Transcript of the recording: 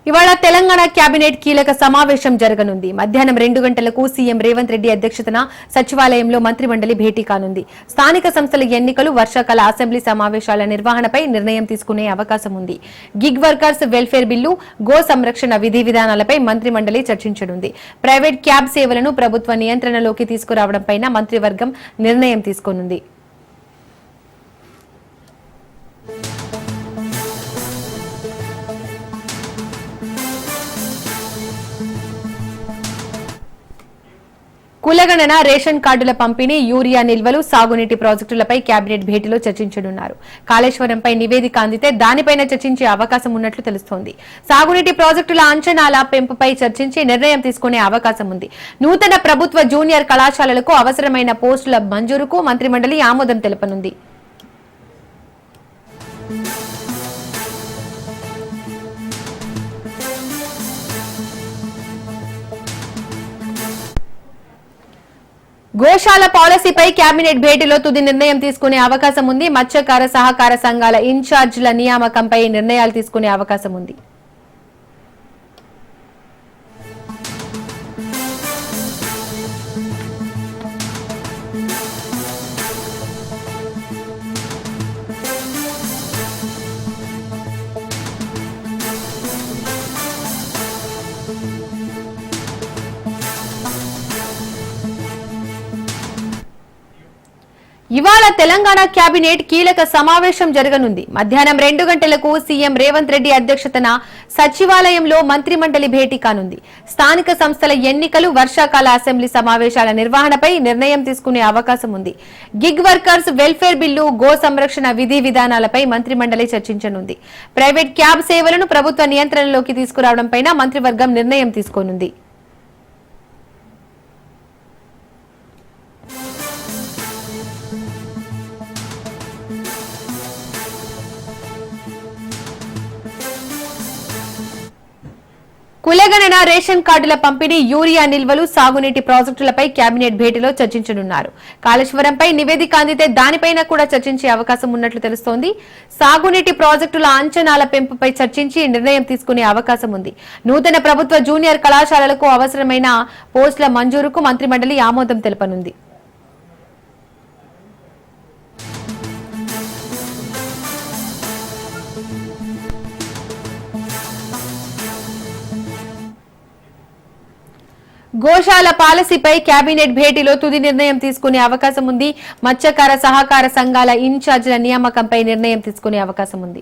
ఇవాళ తెలంగాణ కేబినెట్ కీలక సమావేశం జరగనుంది. మధ్యాహ్నం 2 గంటలకు సీఎం రేవంత్ రెడ్డి అధ్యక్షతన సచివాలయంలో మంత్రిమండలి భేటీ కానుంది. స్థానిక సంస్థల ఎన్నికలు, వర్షాకాల అసెంబ్లీ సమావేశాల నిర్వహణపై నిర్ణయం తీసుకునే అవకాశం ఉంది. Gig workers welfare bill, go సంరక్షణ విధి విధానాలపై మంత్రిమండలి చర్చించనుంది. ప్రైవేట్ క్యాబ్ సేవలను ప్రభుత్వ నియంత్రణలోకి తీసుకురావడంపై మంత్రివర్గం నిర్ణయం తీసుకోనుంది. కులగణన, రేషన్ కార్డుల పంపిణీ, యూరియా నిల్వలు, సాగునీటి ప్రాజెక్టులపై కేబినెట్ భేటీలో చర్చించనున్నారు. కాళేశ్వరంపై నివేదిక అందితే దానిపైన చర్చించే అవకాశం ఉన్నట్లు తెలుస్తోంది. సాగునీటి ప్రాజెక్టుల అంచనాల పెంపుపై చర్చించి నిర్ణయం తీసుకునే అవకాశం ఉంది. నూతన ప్రభుత్వ జూనియర్ కళాశాలలకు అవసరమైన పోస్టుల మంజూరుకు మంత్రిమండలి ఆమోదం తెలపనుంది. గోశాల పాలసీపై కేబినెట్ భేటీలో తుది నిర్ణయం తీసుకునే అవకాశం ఉంది. మత్స్యకార సహకార సంఘాల ఇన్ఛార్జీల నియామకంపై నిర్ణయాలు తీసుకునే అవకాశం ఉంది. ఇవాళ తెలంగాణ కేబినెట్ కీలక సమావేశం జరగనుంది. మధ్యాహ్నం 2 గంటలకు సీఎం రేవంత్ రెడ్డి అధ్యక్షతన సచివాలయంలో మంత్రిమండలి భేటీ కానుంది. స్థానిక సంస్థల ఎన్నికలు, వర్షాకాల అసెంబ్లీ సమావేశాల నిర్వహణపై నిర్ణయం తీసుకునే అవకాశం ఉంది. Gig workers welfare bill, go సంరక్షణ విధి విధానాలపై మంత్రిమండలి చర్చించనుంది. ప్రైవేట్ క్యాబ్ సేవలను ప్రభుత్వ నియంత్రణలోకి తీసుకురావడంపై మంత్రివర్గం నిర్ణయం తీసుకోనుంది. కులగణన, రేషన్ కార్డుల పంపిణీ, యూరియా నిల్వలు, సాగునీటి ప్రాజెక్టులపై కేబినెట్ భేటీలో చర్చించనున్నారు. కాళేశ్వరంపై నివేదిక అందితే దానిపైన కూడా చర్చించే అవకాశం ఉన్నట్లు తెలుస్తోంది. సాగునీటి ప్రాజెక్టుల అంచనాల పెంపుపై చర్చించి నిర్ణయం తీసుకునే అవకాశం ఉంది. నూతన ప్రభుత్వ జూనియర్ కళాశాలలకు అవసరమైన పోస్టుల మంజూరుకు మంత్రిమండలి ఆమోదం తెలపనుంది. గోశాల పాలసీపై కేబినెట్ భేటీలో తుది నిర్ణయం తీసుకునే అవకాశం ఉంది. మత్స్యకార సహకార సంఘాల ఇన్ఛార్జీల నియామకంపై నిర్ణయం తీసుకునే అవకాశం ఉంది.